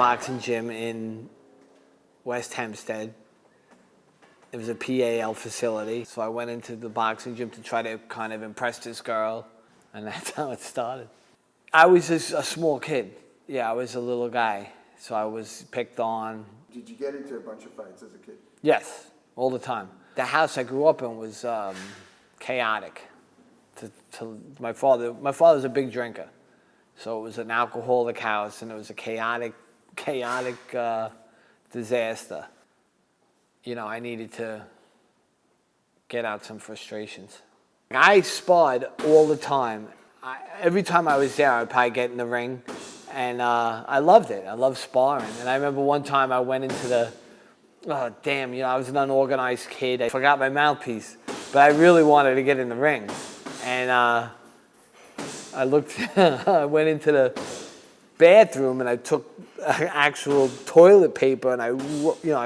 Boxing Gym in West Hempstead. It was a PAL facility, so I went into the boxing gym to try to kind of impress this girl, and that's how it started. I was just a small kid. Yeah, I was a little guy, so I was picked on. Did you get into a bunch of fights as a kid? Yes, all the time. The house I grew up in was chaotic. My father was a big drinker, so it was an alcoholic house, and it was a chaotic disaster. You know, I needed to get out some frustrations. I sparred all the time. Every time I was there, I'd probably get in the ring, and I loved it. I loved sparring. And I remember one time I went into the, oh damn, you know, I was an unorganized kid. I forgot my mouthpiece, but I really wanted to get in the ring. And I went into the bathroom and I took actual toilet paper and I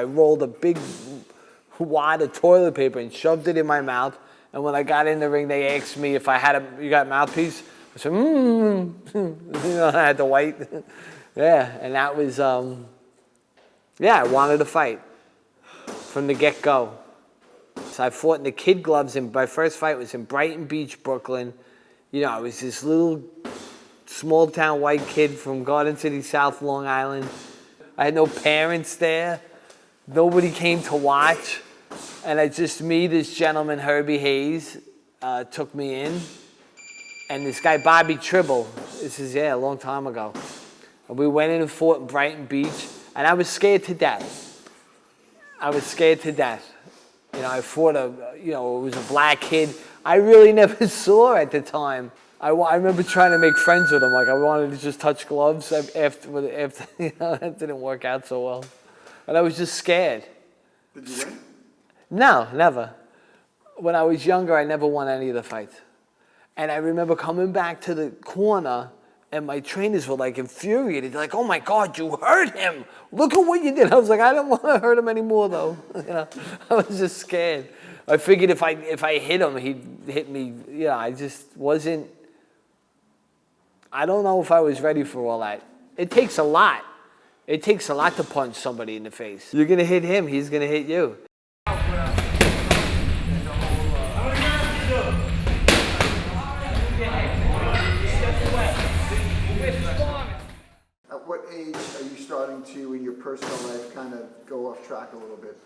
rolled a big wad of toilet paper and shoved it in my mouth. And when I got in the ring, they asked me if I had you got a mouthpiece? I said, you know, I had to wait. Yeah, and that was, yeah, I wanted to fight from the get-go. So I fought in the kid gloves, and my first fight was in Brighton Beach, Brooklyn. You know, I was this little small-town white kid from Garden City, South Long Island. I had no parents there. Nobody came to watch. And this gentleman, Herbie Hayes, took me in. And this guy, Bobby Tribble, this is, a long time ago. And we went in and fought in Brighton Beach, and I was scared to death. I was scared to death. You know, I fought it was a black kid I really never saw at the time. I remember trying to make friends with him. Like, I wanted to just touch gloves after you know, that didn't work out so well. And I was just scared. Did you win? No, never. When I was younger, I never won any of the fights. And I remember coming back to the corner, and my trainers were like infuriated. They're like, "Oh my God, you hurt him! Look at what you did." I was like, "I don't want to hurt him anymore, though." You know, I was just scared. I figured if I hit him, he'd hit me. You know, I just wasn't. I don't know if I was ready for all that. It takes a lot. It takes a lot to punch somebody in the face. You're gonna hit him, he's gonna hit you. At what age are you starting to, in your personal life, kind of go off track a little bit?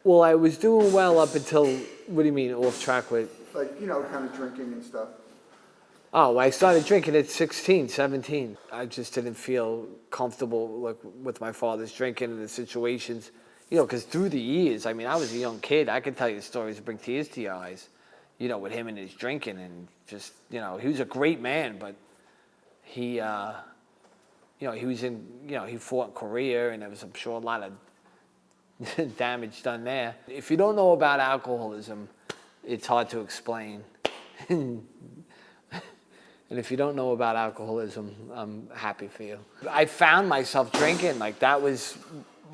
Well, I was doing well up until, what do you mean, off track with? Like, you know, kind of drinking and stuff. Oh, I started drinking at 16, 17. I just didn't feel comfortable with my father's drinking and the situations. You know, because through the years, I mean, I was a young kid. I could tell you stories that bring tears to your eyes, you know, with him and his drinking. And just, you know, he was a great man, but he, you know, he was in, you know, he fought in Korea, and there was, I'm sure, a lot of damage done there. If you don't know about alcoholism, it's hard to explain. And if you don't know about alcoholism, I'm happy for you. I found myself drinking. Like, that was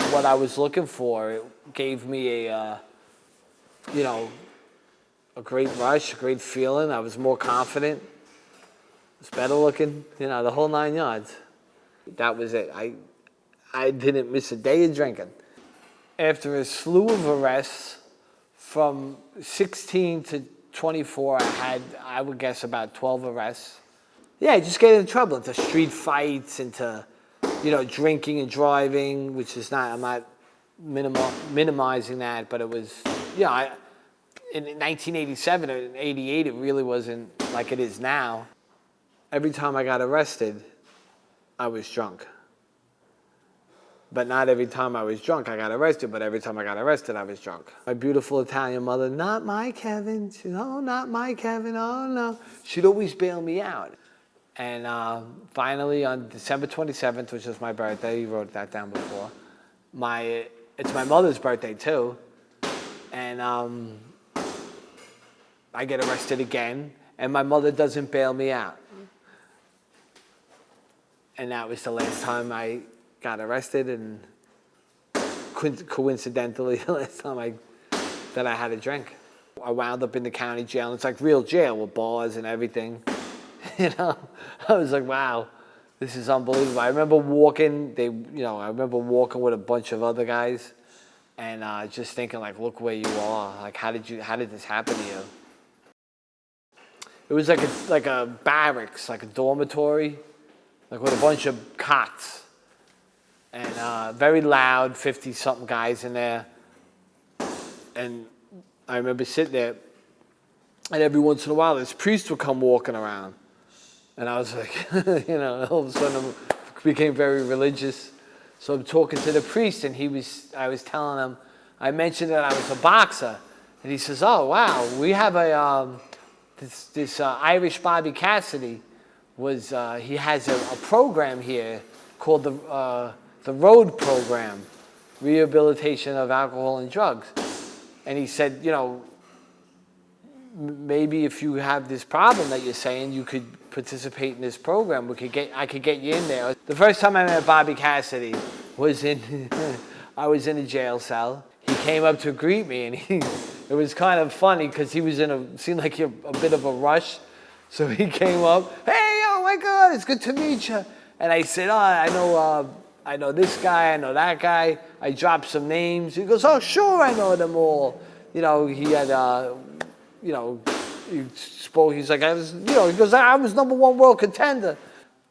what I was looking for. It gave me a great rush, a great feeling. I was more confident. I was better looking, you know, the whole 9 yards. That was it. I didn't miss a day of drinking. After a slew of arrests, from 16 to 24, I had, I would guess, about 12 arrests. Yeah, I just get into trouble, into street fights, into, you know, drinking and driving, which is not, I'm not minimizing that, but it was, yeah, in 1987 and 88, it really wasn't like it is now. Every time I got arrested, I was drunk. But not every time I was drunk, I got arrested, but every time I got arrested, I was drunk. My beautiful Italian mother, "Not my Kevin." She'd, "Oh, not my Kevin, oh no." She'd always bail me out. And finally, on December 27th, which was my birthday, you wrote that down before, it's my mother's birthday too, and I get arrested again, and my mother doesn't bail me out. And that was the last time I got arrested, and coincidentally, the last time that I had a drink. I wound up in the county jail. It's like real jail with bars and everything. You know, I was like, wow, This is unbelievable. I remember walking, I remember walking with a bunch of other guys and just thinking like, look where you are. Like, how did this happen to you? It was like a barracks, like a dormitory, like with a bunch of cots. And very loud, 50-something guys in there. And I remember sitting there, and every once in a while, this priest would come walking around. And I was like, all of a sudden I became very religious. So I'm talking to the priest, and I was telling him, I mentioned that I was a boxer. And he says, oh, wow, we have this Irish Bobby Cassidy he has a program here called the Road Program, Rehabilitation of Alcohol and Drugs. And he said, maybe if you have this problem that you're saying, you could participate in this program. I could get you in there. The first time I met Bobby Cassidy was I was in a jail cell. He came up to greet me, and it was kind of funny because he was seemed like a bit of a rush. So he came up, hey, oh my God, it's good to meet you. And I said, oh, I know this guy, I know that guy. I dropped some names. He goes, oh, sure, I know them all. He had, he spoke, he's like, he goes, I was #1 world contender.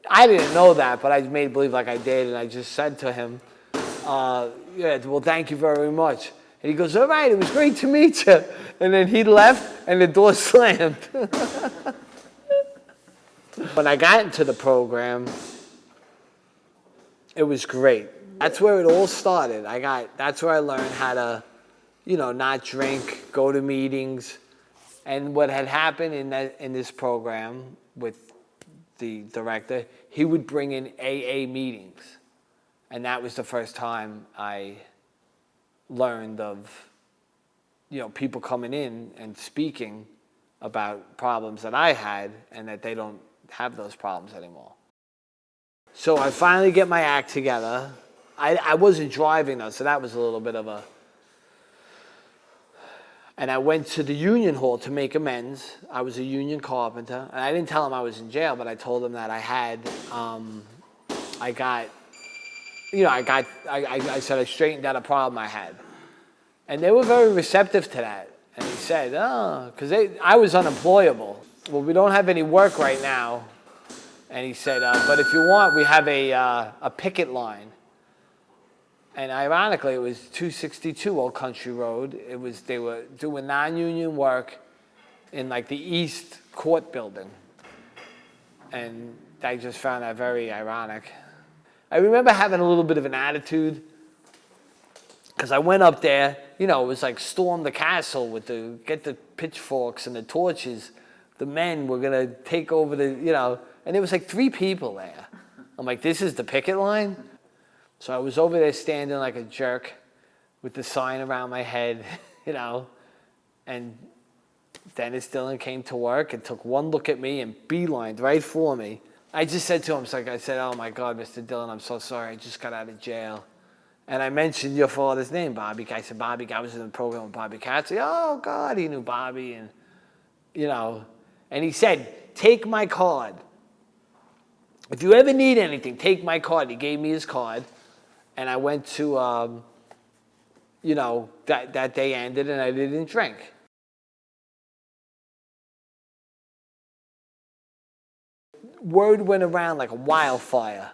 I didn't know that, but I made believe like I did, and I just said to him, yeah, well, thank you very much. And he goes, all right, it was great to meet you. And then he left, and the door slammed. When I got into the program, it was great. That's where it all started. That's where I learned how to, not drink, go to meetings. And what had happened in this program with the director, he would bring in AA meetings. And that was the first time I learned of, people coming in and speaking about problems that I had and that they don't have those problems anymore. So I finally get my act together. I wasn't driving though, so that was a little bit of a... And I went to the union hall to make amends. I was a union carpenter. And I didn't tell him I was in jail, but I told him that I said I straightened out a problem I had. And they were very receptive to that. And he said, because I was unemployable. Well, we don't have any work right now. And he said, but if you want, we have a picket line. And ironically, it was 262 Old Country Road. They were doing non-union work in like the East Court building. And I just found that very ironic. I remember having a little bit of an attitude because I went up there, it was like storm the castle get the pitchforks and the torches. The men were going to take over and there was like 3 people there. I'm like, this is the picket line? So I was over there standing like a jerk with the sign around my head, and Dennis Dillon came to work and took one look at me and beelined right for me. I just said to him, I said, oh my God, Mr. Dillon, I'm so sorry. I just got out of jail. And I mentioned your father's name, Bobby. I said, Bobby, I was in the program with Bobby Cassidy. Oh God, he knew Bobby. And, and he said, take my card. If you ever need anything, take my card. He gave me his card. And I went to, that day ended and I didn't drink. Word went around like a wildfire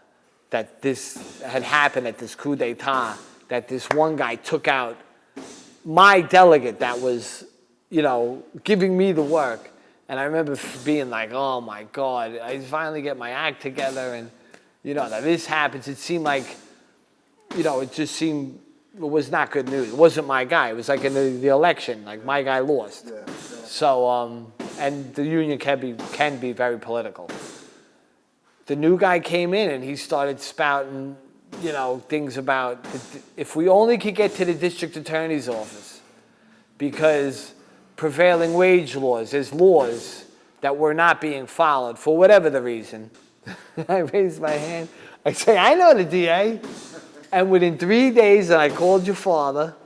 that this had happened at this coup d'etat, that this one guy took out my delegate that was, giving me the work. And I remember being like, oh my God, I finally get my act together and, that this happens. It seemed like, it was not good news. It wasn't my guy. It was like in the election, like my guy lost. Yeah, yeah. So, and the union can be very political. The new guy came in and he started spouting, things about if we only could get to the district attorney's office, because prevailing wage laws, there's laws that were not being followed for whatever the reason. I raised my hand. I say, I know the DA. And within 3 days, and I called your father,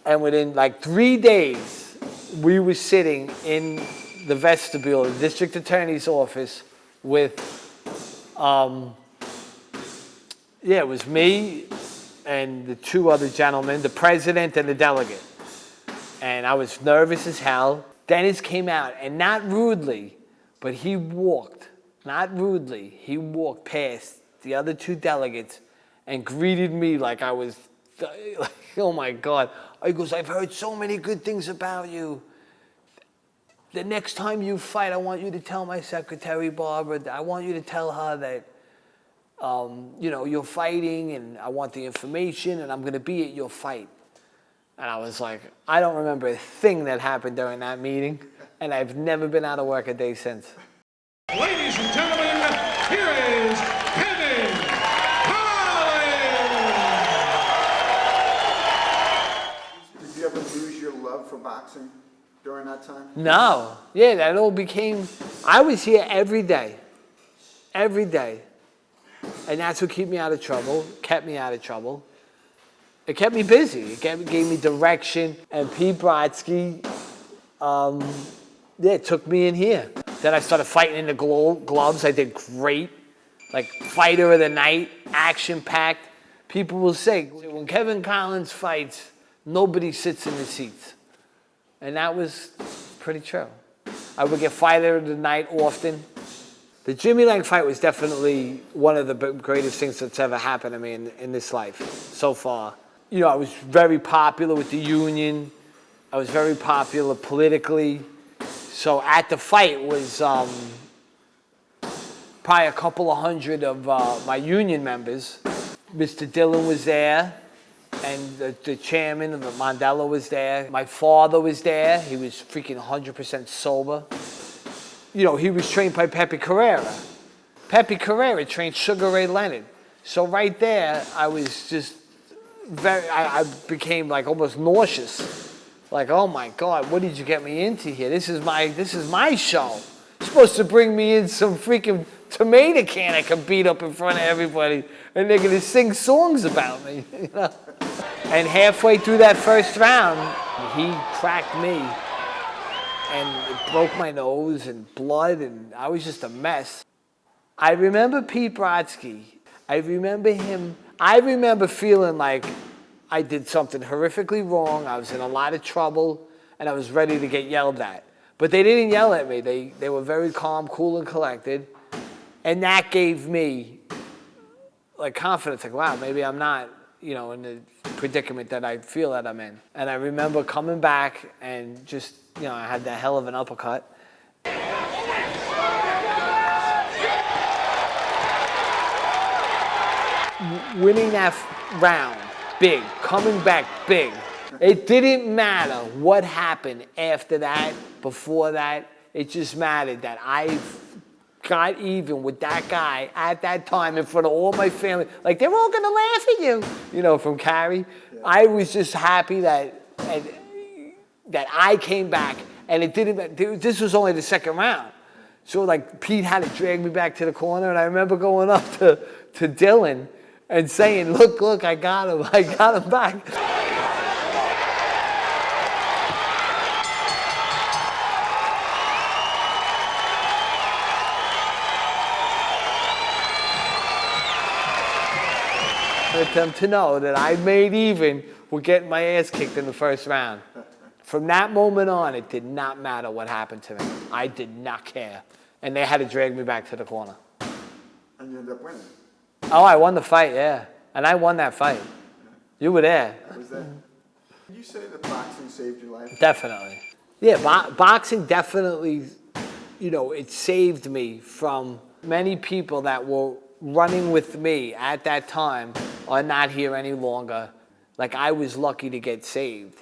and within like 3 days, we were sitting in the vestibule of the district attorney's office with Yeah, it was me and the two other gentlemen, the president and the delegate. And I was nervous as hell. Dennis came out, and not rudely, but he walked, not rudely, he walked past the other two delegates and greeted me like I was, like, oh my God. He goes, I've heard so many good things about you. The next time you fight, I want you to tell my secretary, Barbara, I want you to tell her that, you know, you're fighting and I want the information and I'm going to be at your fight. And I was like, I don't remember a thing that happened during that meeting, and I've never been out of work a day since. Ladies and gentlemen, here is Kevin Collins! Did you ever lose your love for boxing during that time? No. Yeah, that all became, I was here every day. Every day. And that's what kept me out of trouble, kept me out of trouble. It kept me busy. It gave me direction. And Pete Brodsky, took me in here. Then I started fighting in the gloves. I did great. Like fighter of the night, action-packed. People will say, when Kevin Collins fights, nobody sits in the seats. And that was pretty true. I would get fighter of the night often. The Jimmy Lang fight was definitely one of the greatest things that's ever happened to me in this life so far. You know, I was very popular with the union. I was very popular politically. So at the fight was probably a couple of hundred of my union members. Mr. Dillon was there, and the chairman of the Mandela was there. My father was there. He was freaking 100% sober. You know, he was trained by Pepe Carrera. Pepe Carrera trained Sugar Ray Leonard. So right there, I was just I became like almost nauseous. Like, oh my God, what did you get me into here? This is my show. You're supposed to bring me in some freaking tomato can I can beat up in front of everybody, and they're gonna sing songs about me. You know? And halfway through that first round, he cracked me, and it broke my nose and blood, and I was just a mess. I remember Pete Brodsky. I remember him. I remember feeling like I did something horrifically wrong. I was in a lot of trouble, and I was ready to get yelled at. But they didn't yell at me. They were very calm, cool, and collected. And that gave me like confidence. Like, wow, maybe I'm not, you know, in the predicament that I feel that I'm in. And I remember coming back and just, you know, I had that hell of an uppercut. Winning that round, big, coming back big. It didn't matter what happened after that, before that. It just mattered that I got even with that guy at that time in front of all my family. Like, they're all gonna laugh at you, you know, from Cary. Yeah. I was just happy that I came back, and it didn't. This was only the second round, so like Pete had to drag me back to the corner, and I remember going up to Dillon and saying, look, I got him back. I wanted them to know that I made even with getting my ass kicked in the first round. From that moment on, it did not matter what happened to me. I did not care. And they had to drag me back to the corner. And you ended up winning. Oh, I won the fight, yeah. And I won that fight. You were there. Was that? Can you say that boxing saved your life? Definitely. Yeah, boxing definitely, you know, it saved me from many people that were running with me at that time are not here any longer. Like, I was lucky to get saved.